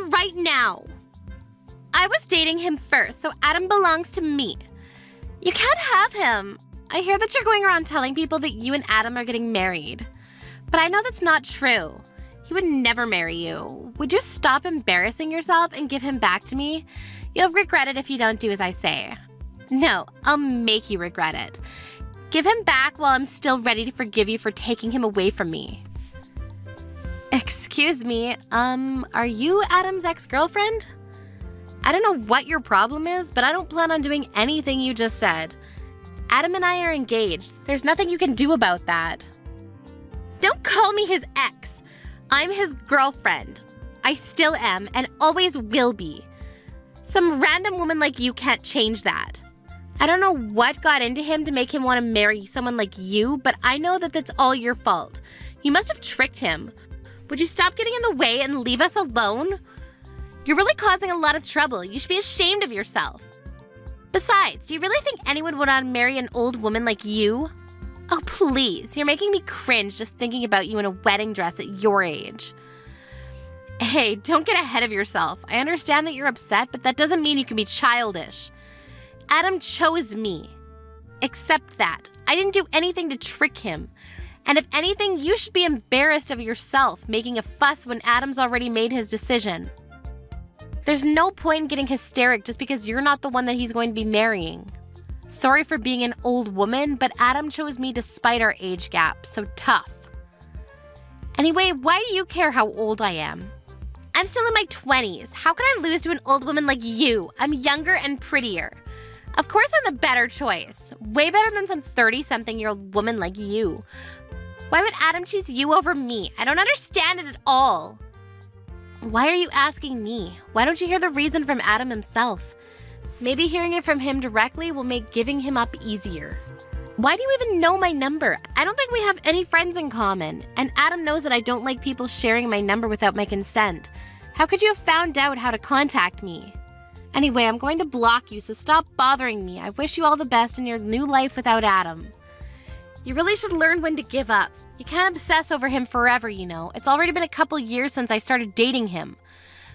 right now. I was dating him first, so Adam belongs to me. You can't have him. I hear that you're going around telling people that you and Adam are getting married. But I know that's not true. He would never marry you. Would you stop embarrassing yourself and give him back to me? You'll regret it if you don't do as I say. No, I'll make you regret it. Give him back while I'm still ready to forgive you for taking him away from me. Excuse me, are you Adam's ex-girlfriend? I don't know what your problem is, but I don't plan on doing anything you just said. Adam and I are engaged. There's nothing you can do about that. Don't call me his ex. I'm his girlfriend. I still am and always will be. Some random woman like you can't change that. I don't know what got into him to make him want to marry someone like you, but I know that that's all your fault. You must have tricked him. Would you stop getting in the way and leave us alone? You're really causing a lot of trouble. You should be ashamed of yourself. Besides, do you really think anyone would want to marry an old woman like you? Oh, please. You're making me cringe just thinking about you in a wedding dress at your age. Hey, don't get ahead of yourself. I understand that you're upset, but that doesn't mean you can be childish. Adam chose me. Accept that. I didn't do anything to trick him. And if anything, you should be embarrassed of yourself making a fuss when Adam's already made his decision. There's no point in getting hysteric just because you're not the one that he's going to be marrying. Sorry for being an old woman, but Adam chose me despite our age gap, so tough. Anyway, why do you care how old I am? I'm still in my 20s. How can I lose to an old woman like you? I'm younger and prettier. Of course I'm the better choice. Way better than some 30-something-year-old woman like you. Why would Adam choose you over me? I don't understand it at all. Why are you asking me? Why don't you hear the reason from Adam himself? Maybe hearing it from him directly will make giving him up easier. Why do you even know my number? I don't think we have any friends in common. And Adam knows that I don't like people sharing my number without my consent. How could you have found out how to contact me? Anyway, I'm going to block you, so stop bothering me. I wish you all the best in your new life without Adam. You really should learn when to give up. You can't obsess over him forever, you know. It's already been a couple years since I started dating him.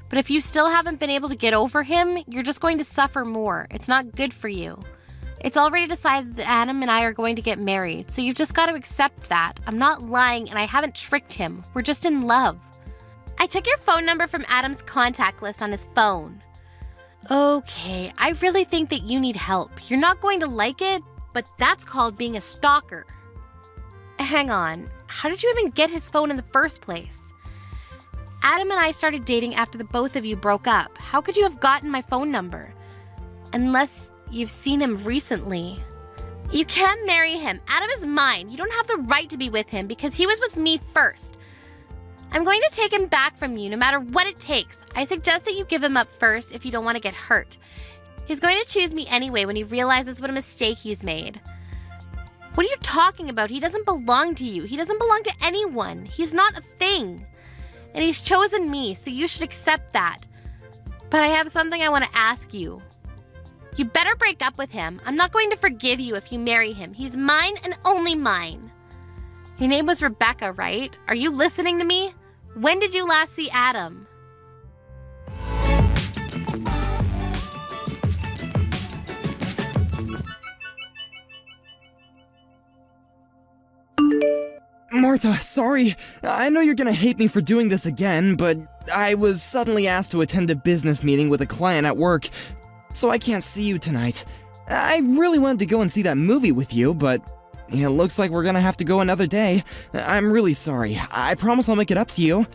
But if you still haven't been able to get over him, you're just going to suffer more. It's not good for you. It's already decided that Adam and I are going to get married, so you've just got to accept that. I'm not lying and I haven't tricked him. We're just in love. I took your phone number from Adam's contact list on his phone. Okay, I really think that you need help. You're not going to like it, but that's called being a stalker. Hang on, how did you even get his phone in the first place? Adam and I started dating after the both of you broke up. How could you have gotten my phone number? Unless you've seen him recently. You can't marry him. Adam is mine. You don't have the right to be with him because he was with me first. I'm going to take him back from you no matter what it takes. I suggest that you give him up first if you don't want to get hurt. He's going to choose me anyway when he realizes what a mistake he's made. What are you talking about? He doesn't belong to you. He doesn't belong to anyone. He's not a thing. And he's chosen me, so you should accept that. But I have something I want to ask you. You better break up with him. I'm not going to forgive you if you marry him. He's mine and only mine. Your name was Rebecca, right? Are you listening to me? When did you last see Adam? Martha, sorry. I know you're gonna hate me for doing this again, but I was suddenly asked to attend a business meeting with a client at work, so I can't see you tonight. I really wanted to go and see that movie with you, but it looks like we're gonna have to go another day. I'm really sorry. I promise I'll make it up to you.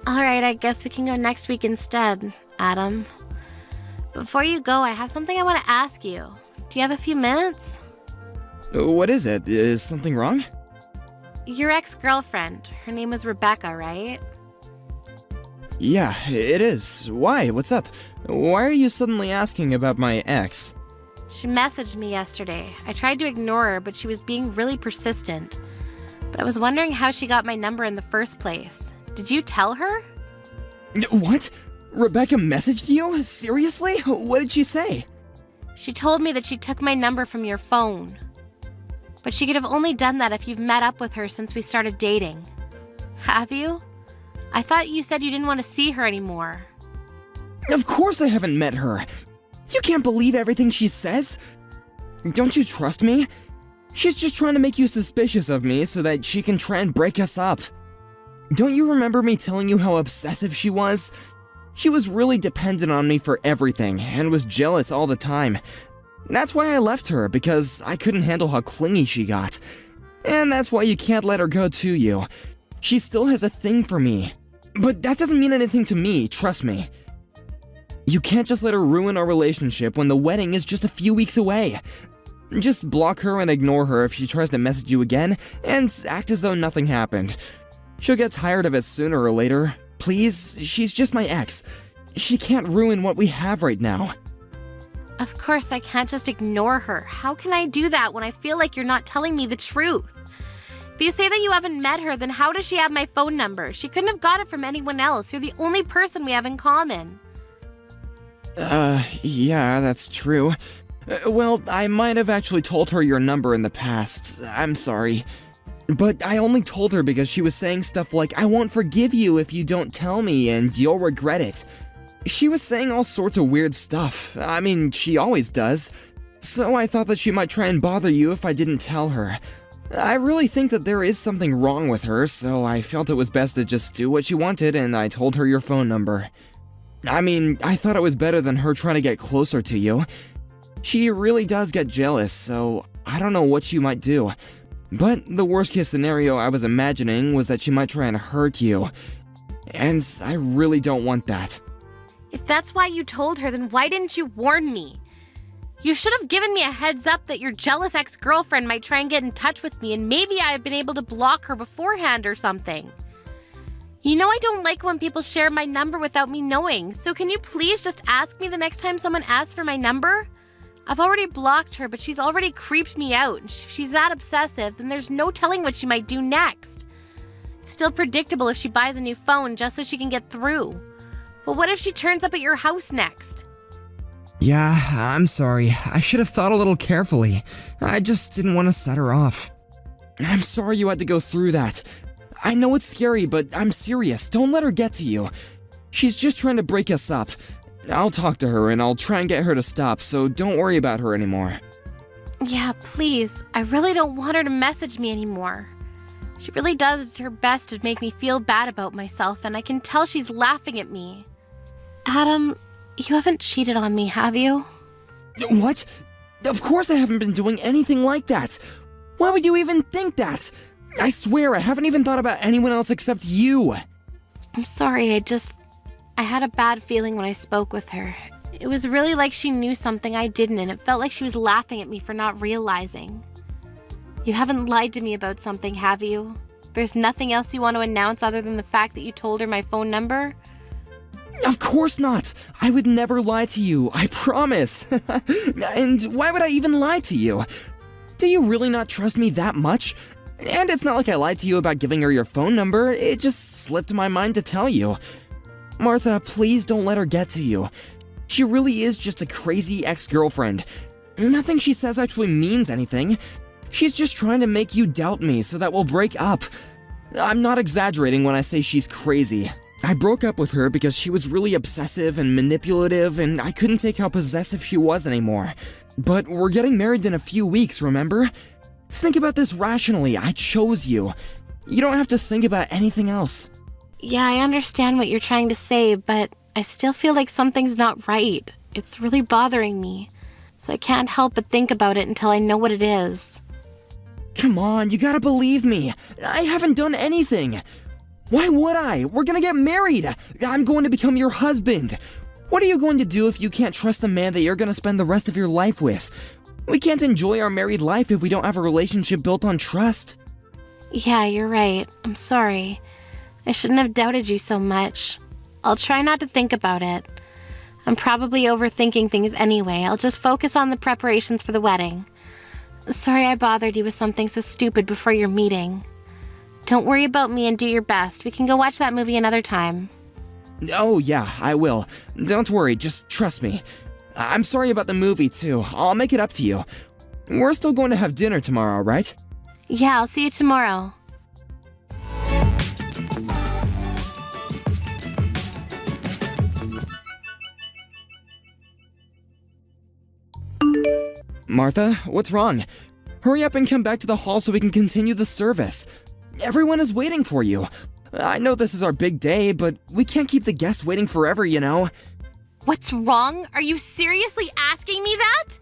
Alright, I guess we can go next week instead, Adam. Before you go, I have something I want to ask you. Do you have a few minutes? What is it? Is something wrong? Your ex-girlfriend. Her name was Rebecca, right? Yeah, it is. Why? What's up? Why are you suddenly asking about my ex? She messaged me yesterday. I tried to ignore her, but she was being really persistent. But I was wondering how she got my number in the first place. Did you tell her? What? Rebecca messaged you? Seriously? What did she say? She told me that she took my number from your phone. But she could have only done that if you've met up with her since we started dating. Have you? I thought you said you didn't want to see her anymore. Of course I haven't met her. You can't believe everything she says. Don't you trust me? She's just trying to make you suspicious of me so that she can try and break us up. Don't you remember me telling you how obsessive she was? She was really dependent on me for everything and was jealous all the time. That's why I left her, because I couldn't handle how clingy she got. And that's why you can't let her go to you. She still has a thing for me. But that doesn't mean anything to me, trust me. You can't just let her ruin our relationship when the wedding is just a few weeks away. Just block her and ignore her if she tries to message you again, and act as though nothing happened. She'll get tired of it sooner or later. Please, she's just my ex. She can't ruin what we have right now. Of course, I can't just ignore her. How can I do that when I feel like you're not telling me the truth? If you say that you haven't met her, then how does she have my phone number? She couldn't have got it from anyone else. You're the only person we have in common. Yeah, that's true. Well, I might have actually told her your number in the past. I'm sorry. But I only told her because she was saying stuff like, I won't forgive you if you don't tell me and you'll regret it. She was saying all sorts of weird stuff. I mean, she always does. So I thought that she might try and bother you if I didn't tell her. I really think that there is something wrong with her, so I felt it was best to just do what she wanted, and I told her your phone number. I mean, I thought it was better than her trying to get closer to you. She really does get jealous, so I don't know what she might do. But the worst case scenario I was imagining was that she might try and hurt you. And I really don't want that. If that's why you told her, then why didn't you warn me? You should have given me a heads up that your jealous ex-girlfriend might try and get in touch with me, and maybe I had been able to block her beforehand or something. You know I don't like when people share my number without me knowing, so can you please just ask me the next time someone asks for my number? I've already blocked her, but she's already creeped me out, and if she's that obsessive, then there's no telling what she might do next. It's still predictable if she buys a new phone just so she can get through. But what if she turns up at your house next? Yeah, I'm sorry. I should have thought a little carefully. I just didn't want to set her off. I'm sorry you had to go through that. I know it's scary, but I'm serious. Don't let her get to you. She's just trying to break us up. I'll talk to her and I'll try and get her to stop, so don't worry about her anymore. Yeah, please. I really don't want her to message me anymore. She really does her best to make me feel bad about myself, and I can tell she's laughing at me. Adam, you haven't cheated on me, have you? What? Of course I haven't been doing anything like that. Why would you even think that? I swear I haven't even thought about anyone else except you. I'm sorry, I had a bad feeling when I spoke with her. It was really like she knew something I didn't, and it felt like she was laughing at me for not realizing. You haven't lied to me about something, have you? There's nothing else you want to announce other than the fact that you told her my phone number? Of course not! I would never lie to you, I promise! And why would I even lie to you? Do you really not trust me that much? And it's not like I lied to you about giving her your phone number, it just slipped my mind to tell you. Martha, please don't let her get to you. She really is just a crazy ex-girlfriend. Nothing she says actually means anything. She's just trying to make you doubt me so that we'll break up. I'm not exaggerating when I say she's crazy. I broke up with her because she was really obsessive and manipulative, and I couldn't take how possessive she was anymore. But we're getting married in a few weeks, remember? Think about this rationally. I chose you. You don't have to think about anything else. Yeah, I understand what you're trying to say, but I still feel like something's not right. It's really bothering me, so I can't help but think about it until I know what it is. Come on, you gotta believe me. I haven't done anything. Why would I? We're gonna get married. I'm going to become your husband. What are you going to do if you can't trust the man that you're gonna spend the rest of your life with? We can't enjoy our married life if we don't have a relationship built on trust. Yeah, you're right. I'm sorry. I shouldn't have doubted you so much. I'll try not to think about it. I'm probably overthinking things anyway. I'll just focus on the preparations for the wedding. Sorry I bothered you with something so stupid before your meeting. Don't worry about me and do your best. We can go watch that movie another time. Oh yeah, I will. Don't worry, just trust me. I'm sorry about the movie too. I'll make it up to you. We're still going to have dinner tomorrow, right? Yeah, I'll see you tomorrow. Martha, what's wrong? Hurry up and come back to the hall so we can continue the service. Everyone is waiting for you. I know this is our big day, but we can't keep the guests waiting forever, you know? What's wrong? Are you seriously asking me that?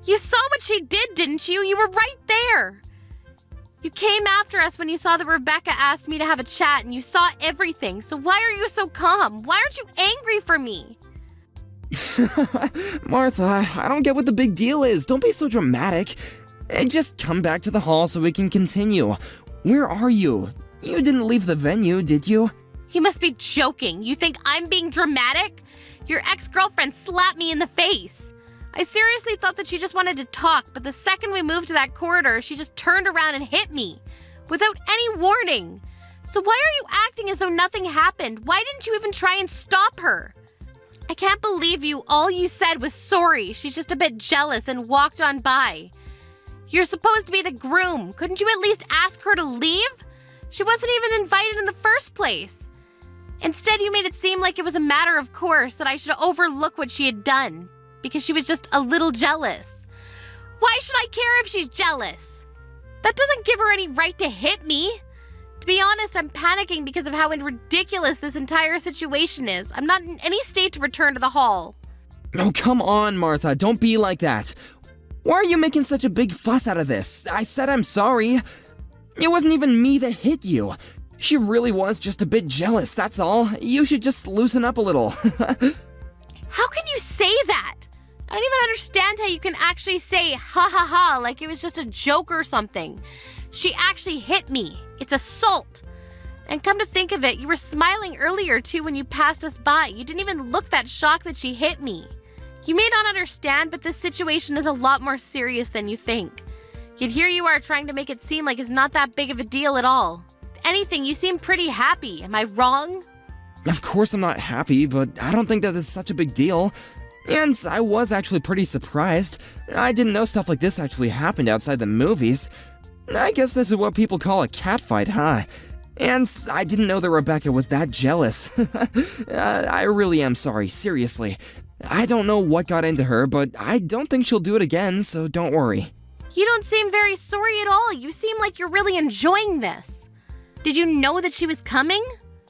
You saw what she did, didn't you? You were right there. You came after us when you saw that Rebecca asked me to have a chat and you saw everything, so why are you so calm? Why aren't you angry for me? Martha, I don't get what the big deal is. Don't be so dramatic. Just come back to the hall so we can continue. Where are you? You didn't leave the venue, did you? You must be joking. You think I'm being dramatic? Your ex-girlfriend slapped me in the face. I seriously thought that she just wanted to talk, but the second we moved to that corridor, she just turned around and hit me. Without any warning. So why are you acting as though nothing happened? Why didn't you even try and stop her? I can't believe you. All you said was sorry. She's just a bit jealous and walked on by. You're supposed to be the groom. Couldn't you at least ask her to leave? She wasn't even invited in the first place. Instead, you made it seem like it was a matter of course that I should overlook what she had done because she was just a little jealous. Why should I care if she's jealous? That doesn't give her any right to hit me. To be honest, I'm panicking because of how ridiculous this entire situation is. I'm not in any state to return to the hall. Oh, come on, Martha. Don't be like that. Why are you making such a big fuss out of this? I said I'm sorry. It wasn't even me that hit you. She really was just a bit jealous, that's all. You should just loosen up a little. How can you say that? I don't even understand how you can actually say ha ha ha like it was just a joke or something. She actually hit me. It's assault. And come to think of it, you were smiling earlier too when you passed us by. You didn't even look that shocked that she hit me. You may not understand, but this situation is a lot more serious than you think. Yet here you are trying to make it seem like it's not that big of a deal at all. If anything, you seem pretty happy. Am I wrong? Of course I'm not happy, but I don't think that it's such a big deal. And I was actually pretty surprised. I didn't know stuff like this actually happened outside the movies. I guess this is what people call a catfight, huh? And I didn't know that Rebecca was that jealous. I really am sorry, seriously. I don't know what got into her, but I don't think she'll do it again, so don't worry. You don't seem very sorry at all. You seem like you're really enjoying this. Did you know that she was coming?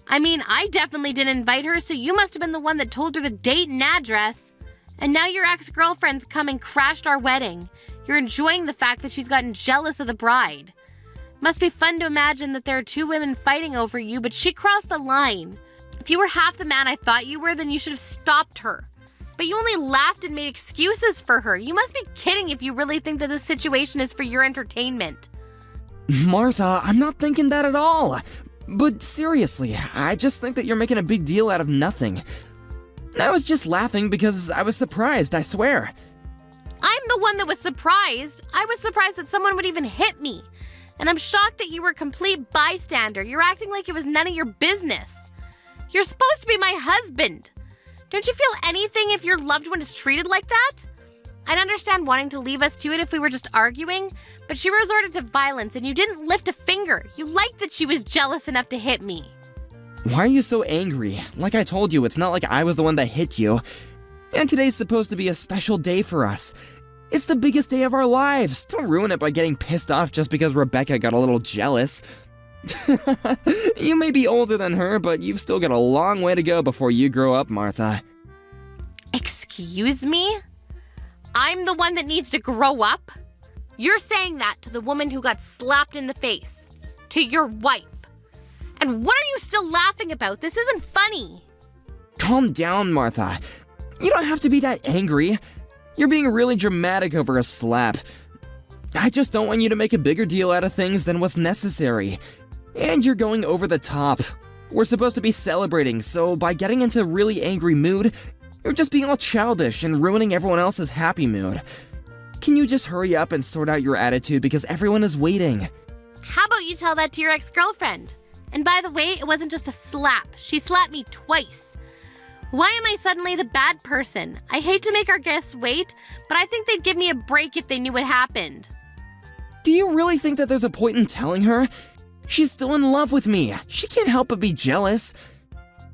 I mean, I definitely didn't invite her, so you must have been the one that told her the date and address. And now your ex-girlfriend's come and crashed our wedding. You're enjoying the fact that she's gotten jealous of the bride. Must be fun to imagine that there are two women fighting over you, but she crossed the line. If you were half the man I thought you were, then you should have stopped her. But you only laughed and made excuses for her. You must be kidding if you really think that this situation is for your entertainment. Martha, I'm not thinking that at all. But seriously, I just think that you're making a big deal out of nothing. I was just laughing because I was surprised, I swear. I'm the one that was surprised. I was surprised that someone would even hit me. And I'm shocked that you were a complete bystander. You're acting like it was none of your business. You're supposed to be my husband. Don't you feel anything if your loved one is treated like that? I'd understand wanting to leave us to it if we were just arguing, but she resorted to violence and you didn't lift a finger. You liked that she was jealous enough to hit me. Why are you so angry? Like I told you, it's not like I was the one that hit you. And today's supposed to be a special day for us. It's the biggest day of our lives. Don't ruin it by getting pissed off just because Rebecca got a little jealous. You may be older than her, but you've still got a long way to go before you grow up, Martha. Excuse me? I'm the one that needs to grow up? You're saying that to the woman who got slapped in the face. To your wife. And what are you still laughing about? This isn't funny. Calm down, Martha. You don't have to be that angry. You're being really dramatic over a slap. I just don't want you to make a bigger deal out of things than what's necessary. And you're going over the top. We're supposed to be celebrating, so by getting into a really angry mood, you're just being all childish and ruining everyone else's happy mood. Can you just hurry up and sort out your attitude because everyone is waiting? How about you tell that to your ex-girlfriend? And by the way, it wasn't just a slap. She slapped me twice. Why am I suddenly the bad person? I hate to make our guests wait, but I think they'd give me a break if they knew what happened. Do you really think that there's a point in telling her? She's still in love with me. She can't help but be jealous.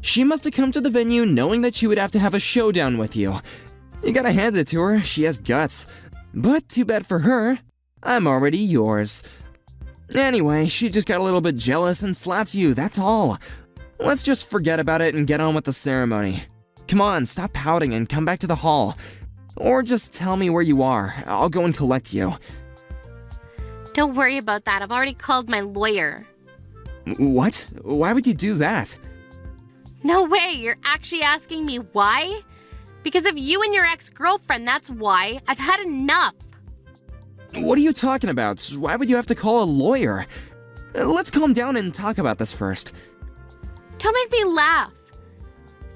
She must have come to the venue knowing that she would have to have a showdown with you. You gotta hand it to her, she has guts. But too bad for her. I'm already yours. Anyway, she just got a little bit jealous and slapped you, that's all. Let's just forget about it and get on with the ceremony. Come on, stop pouting and come back to the hall. Or just tell me where you are. I'll go and collect you. Don't worry about that. I've already called my lawyer. What? Why would you do that? No way. You're actually asking me why? Because of you and your ex-girlfriend, that's why. I've had enough. What are you talking about? Why would you have to call a lawyer? Let's calm down and talk about this first. Don't make me laugh.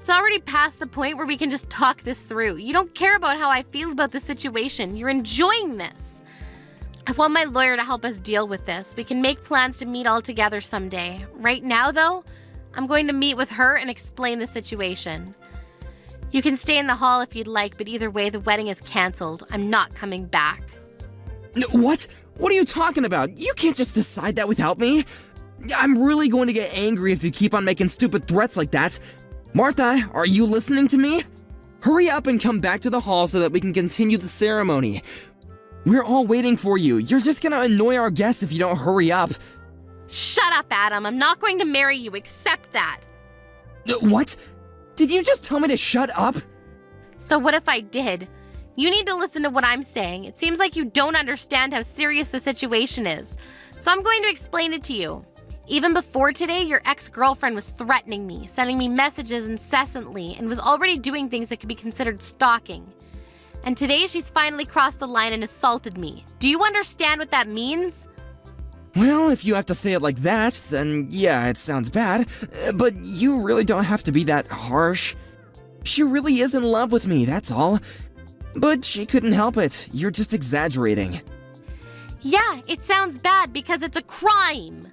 It's already past the point where we can just talk this through. You don't care about how I feel about the situation. You're enjoying this. I want my lawyer to help us deal with this. We can make plans to meet all together someday. Right now, though, I'm going to meet with her and explain the situation. You can stay in the hall if you'd like, but either way, the wedding is canceled. I'm not coming back. What? What are you talking about? You can't just decide that without me. I'm really going to get angry if you keep on making stupid threats like that. Martha, are you listening to me? Hurry up and come back to the hall so that we can continue the ceremony. We're all waiting for you. You're just gonna annoy our guests if you don't hurry up. Shut up, Adam. I'm not going to marry you. Accept that. What? Did you just tell me to shut up? So what if I did? You need to listen to what I'm saying. It seems like you don't understand how serious the situation is. So I'm going to explain it to you. Even before today, your ex-girlfriend was threatening me, sending me messages incessantly, and was already doing things that could be considered stalking. And today, she's finally crossed the line and assaulted me. Do you understand what that means? Well, if you have to say it like that, then yeah, it sounds bad. But you really don't have to be that harsh. She really is in love with me, that's all. But she couldn't help it. You're just exaggerating. Yeah, it sounds bad because it's a crime.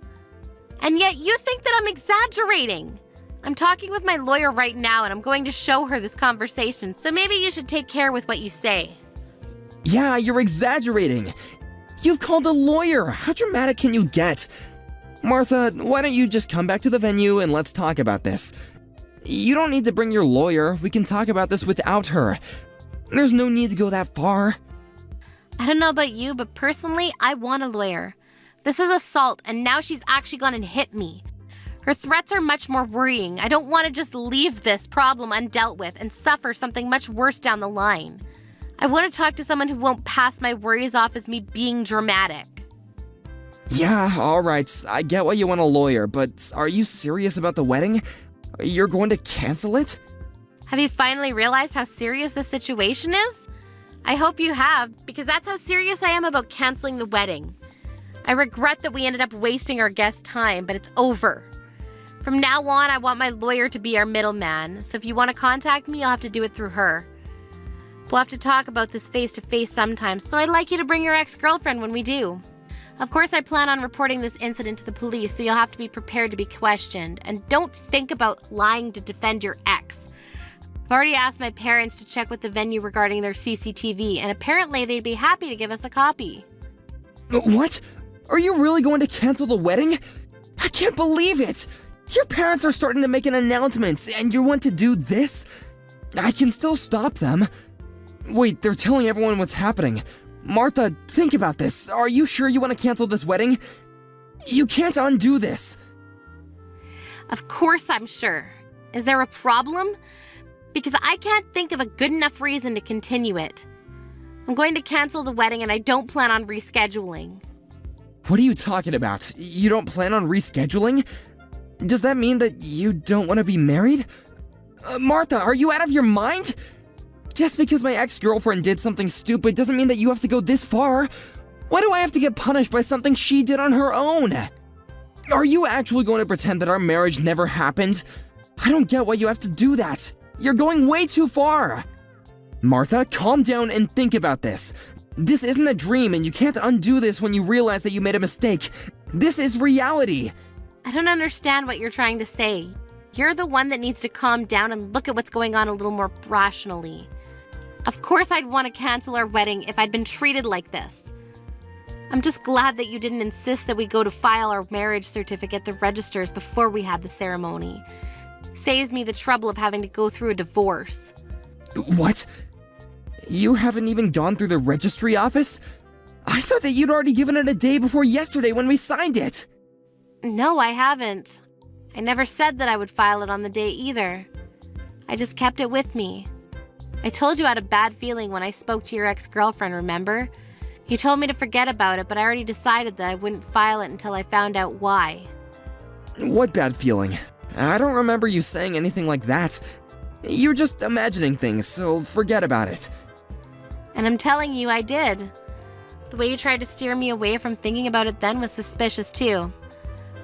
And yet you think that I'm exaggerating. I'm talking with my lawyer right now and I'm going to show her this conversation, so maybe you should take care with what you say. Yeah, you're exaggerating. You've called a lawyer. How dramatic can you get? Martha, why don't you just come back to the venue and let's talk about this? You don't need to bring your lawyer. We can talk about this without her. There's no need to go that far. I don't know about you, but personally, I want a lawyer. This is assault, and now she's actually gone and hit me. Her threats are much more worrying. I don't want to just leave this problem undealt with and suffer something much worse down the line. I want to talk to someone who won't pass my worries off as me being dramatic. Yeah, alright, I get why you want a lawyer, but are you serious about the wedding? You're going to cancel it? Have you finally realized how serious this situation is? I hope you have, because that's how serious I am about canceling the wedding. I regret that we ended up wasting our guests' time, but it's over. From now on, I want my lawyer to be our middleman, so if you want to contact me, you'll have to do it through her. We'll have to talk about this face-to-face sometimes, so I'd like you to bring your ex-girlfriend when we do. Of course, I plan on reporting this incident to the police, so you'll have to be prepared to be questioned. And don't think about lying to defend your ex. I've already asked my parents to check with the venue regarding their CCTV, and apparently they'd be happy to give us a copy. What? Are you really going to cancel the wedding? I can't believe it! Your parents are starting to make an announcement, and you want to do this? I can still stop them. Wait, they're telling everyone what's happening. Martha, think about this. Are you sure you want to cancel this wedding? You can't undo this. Of course I'm sure. Is there a problem? Because I can't think of a good enough reason to continue it. I'm going to cancel the wedding and I don't plan on rescheduling. What are you talking about? You don't plan on rescheduling? Does that mean that you don't want to be married? Martha, are you out of your mind? Just because my ex-girlfriend did something stupid doesn't mean that you have to go this far. Why do I have to get punished by something she did on her own? Are you actually going to pretend that our marriage never happened? I don't get why you have to do that. You're going way too far. Martha, calm down and think about this. This isn't a dream and you can't undo this when you realize that you made a mistake. This is reality. I don't understand what you're trying to say. You're the one that needs to calm down and look at what's going on a little more rationally. Of course I'd want to cancel our wedding if I'd been treated like this. I'm just glad that you didn't insist that we go to file our marriage certificate at the registers before we had the ceremony. Saves me the trouble of having to go through a divorce. What? You haven't even gone through the registry office? I thought that you'd already given it a day before yesterday when we signed it. No, I haven't. I never said that I would file it on the day either. I just kept it with me. I told you I had a bad feeling when I spoke to your ex-girlfriend, remember? You told me to forget about it, but I already decided that I wouldn't file it until I found out why. What bad feeling? I don't remember you saying anything like that. You're just imagining things, so forget about it. And I'm telling you, I did. The way you tried to steer me away from thinking about it then was suspicious too.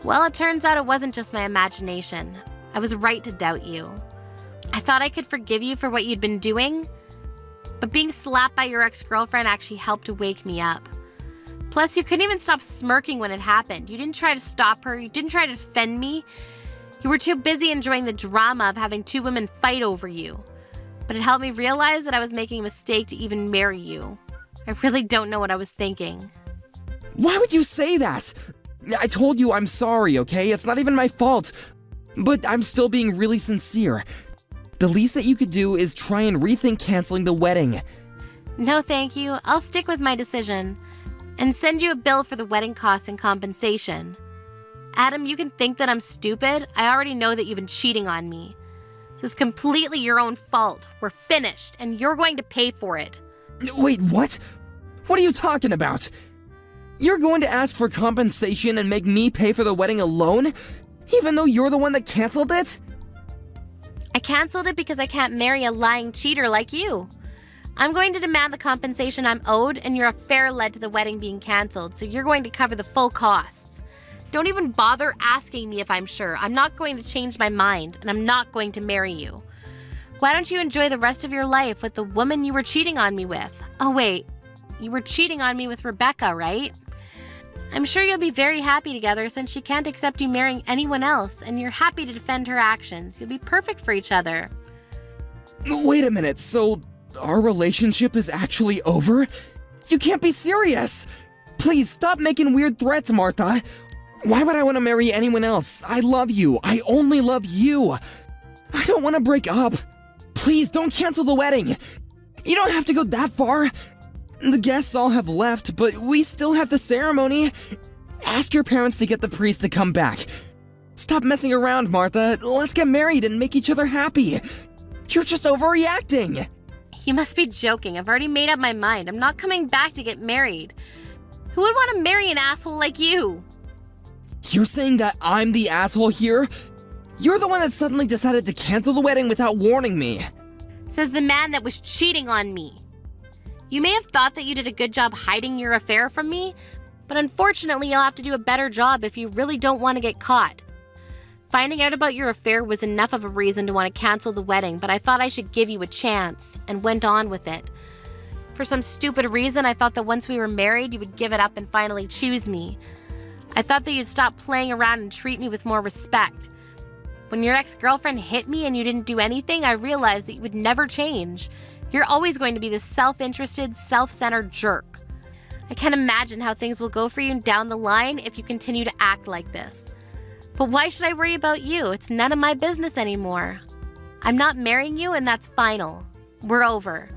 Well, it turns out it wasn't just my imagination. I was right to doubt you. I thought I could forgive you for what you'd been doing, but being slapped by your ex-girlfriend actually helped to wake me up. Plus, you couldn't even stop smirking when it happened. You didn't try to stop her. You didn't try to defend me. You were too busy enjoying the drama of having two women fight over you. But it helped me realize that I was making a mistake to even marry you. I really don't know what I was thinking. Why would you say that? I told you I'm sorry, okay? It's not even my fault. But I'm still being really sincere. The least that you could do is try and rethink canceling the wedding. No, thank you. I'll stick with my decision and send you a bill for the wedding costs and compensation. Adam, you can think that I'm stupid. I already know that you've been cheating on me. This is completely your own fault. We're finished, and you're going to pay for it. Wait, what? What are you talking about? You're going to ask for compensation and make me pay for the wedding alone? Even though you're the one that canceled it? I canceled it because I can't marry a lying cheater like you. I'm going to demand the compensation I'm owed, and your affair led to the wedding being canceled, so you're going to cover the full costs. Don't even bother asking me if I'm sure. I'm not going to change my mind, and I'm not going to marry you. Why don't you enjoy the rest of your life with the woman you were cheating on me with? Oh wait, you were cheating on me with Rebecca, right? I'm sure you'll be very happy together since she can't accept you marrying anyone else, and you're happy to defend her actions. You'll be perfect for each other. Wait a minute, so our relationship is actually over? You can't be serious! Please stop making weird threats, Martha. Why would I want to marry anyone else? I love you. I only love you. I don't want to break up. Please don't cancel the wedding. You don't have to go that far. The guests all have left, but we still have the ceremony. Ask your parents to get the priest to come back. Stop messing around, Martha. Let's get married and make each other happy. You're just overreacting. You must be joking. I've already made up my mind. I'm not coming back to get married. Who would want to marry an asshole like you? You're saying that I'm the asshole here? You're the one that suddenly decided to cancel the wedding without warning me. Says the man that was cheating on me. You may have thought that you did a good job hiding your affair from me, but unfortunately you'll have to do a better job if you really don't want to get caught. Finding out about your affair was enough of a reason to want to cancel the wedding, but I thought I should give you a chance, and went on with it. For some stupid reason, I thought that once we were married, you would give it up and finally choose me. I thought that you'd stop playing around and treat me with more respect. When your ex-girlfriend hit me and you didn't do anything, I realized that you would never change. You're always going to be this self-interested, self-centered jerk. I can't imagine how things will go for you down the line if you continue to act like this. But why should I worry about you? It's none of my business anymore. I'm not marrying you, and that's final. We're over.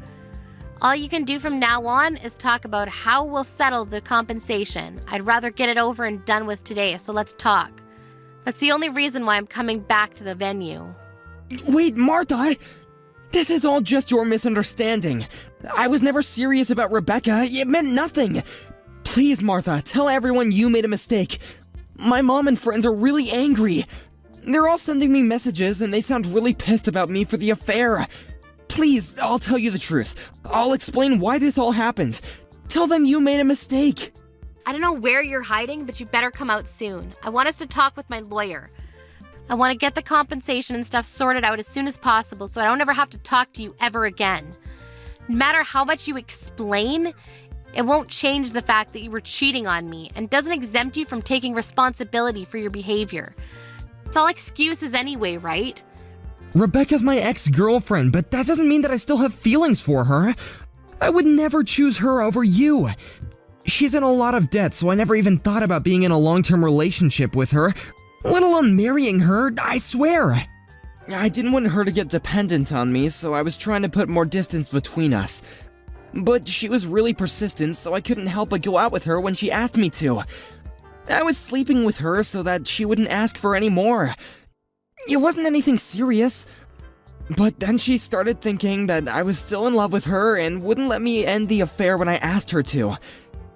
All you can do from now on is talk about how we'll settle the compensation. I'd rather get it over and done with today, so let's talk. That's the only reason why I'm coming back to the venue. Wait, Martha! This is all just your misunderstanding. I was never serious about Rebecca. It meant nothing. Please, Martha, tell everyone you made a mistake. My mom and friends are really angry. They're all sending me messages and they sound really pissed about me for the affair. Please, I'll tell you the truth. I'll explain why this all happened. Tell them you made a mistake. I don't know where you're hiding, but you better come out soon. I want us to talk with my lawyer. I want to get the compensation and stuff sorted out as soon as possible so I don't ever have to talk to you ever again. No matter how much you explain, it won't change the fact that you were cheating on me and doesn't exempt you from taking responsibility for your behavior. It's all excuses anyway, right? Rebecca's my ex-girlfriend, but that doesn't mean that I still have feelings for her. I would never choose her over you. She's in a lot of debt, so I never even thought about being in a long-term relationship with her, let alone marrying her, I swear. I didn't want her to get dependent on me, so I was trying to put more distance between us. but she was really persistent, so I couldn't help but go out with her when she asked me to. I was sleeping with her so that she wouldn't ask for any more. It wasn't anything serious. But then she started thinking that I was still in love with her and wouldn't let me end the affair when I asked her to.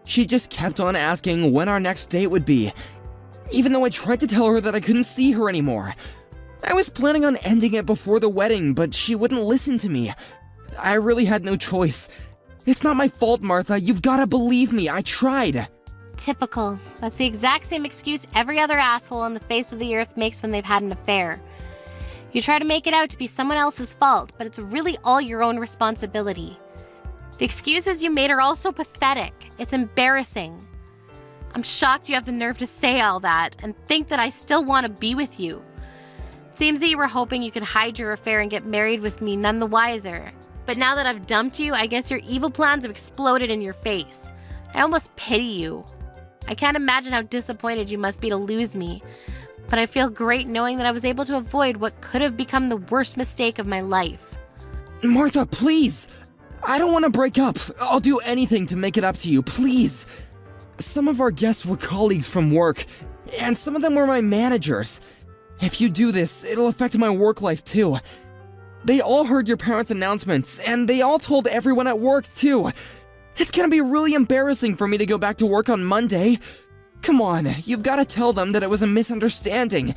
She just kept on asking when our next date would be, even though I tried to tell her that I couldn't see her anymore. I was planning on ending it before the wedding, but she wouldn't listen to me. I really had no choice. It's not my fault, Martha. You've gotta believe me. I tried. Typical. That's the exact same excuse every other asshole on the face of the earth makes when they've had an affair. You try to make it out to be someone else's fault, but it's really all your own responsibility. The excuses you made are also pathetic. It's embarrassing. I'm shocked you have the nerve to say all that and think that I still want to be with you. It seems that you were hoping you could hide your affair and get married with me none the wiser. But now that I've dumped you, I guess your evil plans have exploded in your face. I almost pity you. I can't imagine how disappointed you must be to lose me. But I feel great knowing that I was able to avoid what could have become the worst mistake of my life. Martha, please! I don't want to break up. I'll do anything to make it up to you, please. Some of our guests were colleagues from work, and some of them were my managers. If you do this, it'll affect my work life too. They all heard your parents' announcements, and they all told everyone at work too. It's gonna be really embarrassing for me to go back to work on Monday. Come on, you've got to tell them that it was a misunderstanding,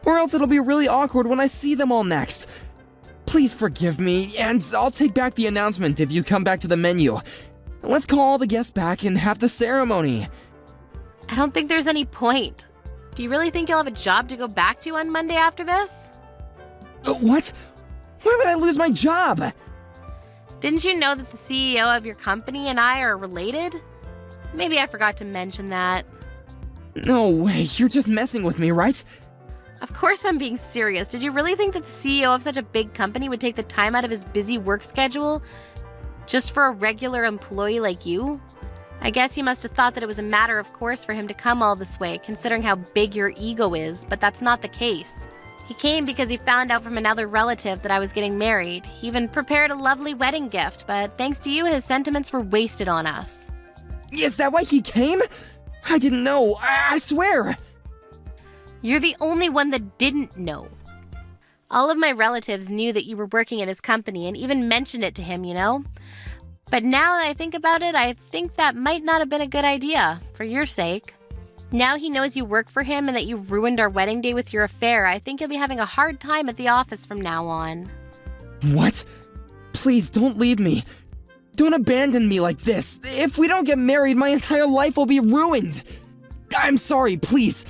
or else it'll be really awkward when I see them all next. Please forgive me, and I'll take back the announcement if you come back to the menu. Let's call all the guests back and have the ceremony. I don't think there's any point. Do you really think you'll have a job to go back to on Monday after this? What? Why would I lose my job? Didn't you know that the CEO of your company and I are related? Maybe I forgot to mention that. No way, you're just messing with me, right? Of course I'm being serious. Did you really think that the CEO of such a big company would take the time out of his busy work schedule just for a regular employee like you? I guess he must have thought that it was a matter of course for him to come all this way, considering how big your ego is, but that's not the case. He came because he found out from another relative that I was getting married. He even prepared a lovely wedding gift, but thanks to you, his sentiments were wasted on us. Is that why he came? I didn't know, I swear! You're the only one that didn't know. All of my relatives knew that you were working at his company and even mentioned it to him, you know? But now that I think about it, I think that might not have been a good idea, for your sake. Now he knows you work for him and that you ruined our wedding day with your affair. I think you'll be having a hard time at the office from now on. What? Please don't leave me. Don't abandon me like this. If we don't get married, my entire life will be ruined. I'm sorry, please.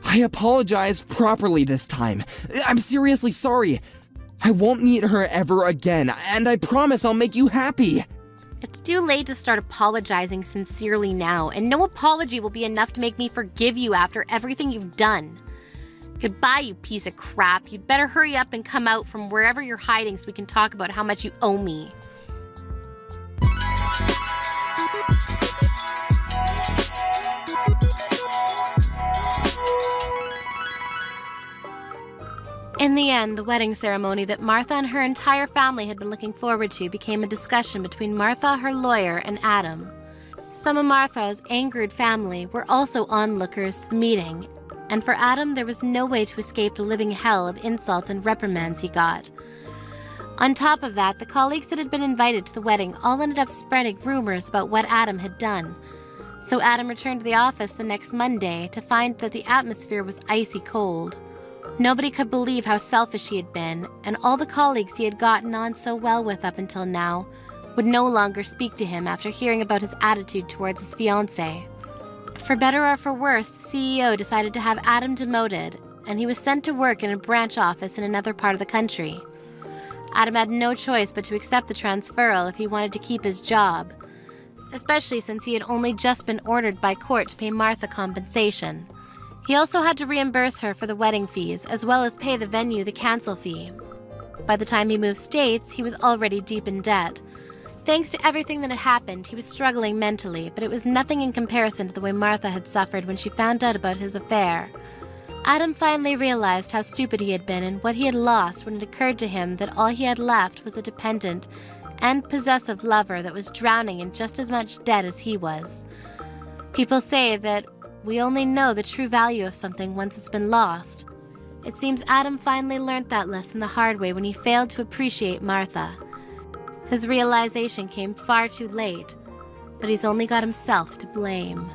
I apologize properly this time. I'm seriously sorry. I won't meet her ever again, and I promise I'll make you happy. It's too late to start apologizing sincerely now, and no apology will be enough to make me forgive you after everything you've done. Goodbye, you piece of crap. You'd better hurry up and come out from wherever you're hiding so we can talk about how much you owe me. In the end, the wedding ceremony that Martha and her entire family had been looking forward to became a discussion between Martha, her lawyer, and Adam. Some of Martha's angered family were also onlookers to the meeting, and for Adam, there was no way to escape the living hell of insults and reprimands he got. On top of that, the colleagues that had been invited to the wedding all ended up spreading rumors about what Adam had done. So Adam returned to the office the next Monday to find that the atmosphere was icy cold. Nobody could believe how selfish he had been, and all the colleagues he had gotten on so well with up until now would no longer speak to him after hearing about his attitude towards his fiancé. For better or for worse, the CEO decided to have Adam demoted, and he was sent to work in a branch office in another part of the country. Adam had no choice but to accept the transferal if he wanted to keep his job, especially since he had only just been ordered by court to pay Martha compensation. He also had to reimburse her for the wedding fees, as well as pay the venue the cancel fee. By the time he moved states, he was already deep in debt. Thanks to everything that had happened, he was struggling mentally, but it was nothing in comparison to the way Martha had suffered when she found out about his affair. Adam finally realized how stupid he had been and what he had lost when it occurred to him that all he had left was a dependent, and possessive lover that was drowning in just as much debt as he was. People say that we only know the true value of something once it's been lost. It seems Adam finally learned that lesson the hard way when he failed to appreciate Martha. His realization came far too late, but he's only got himself to blame.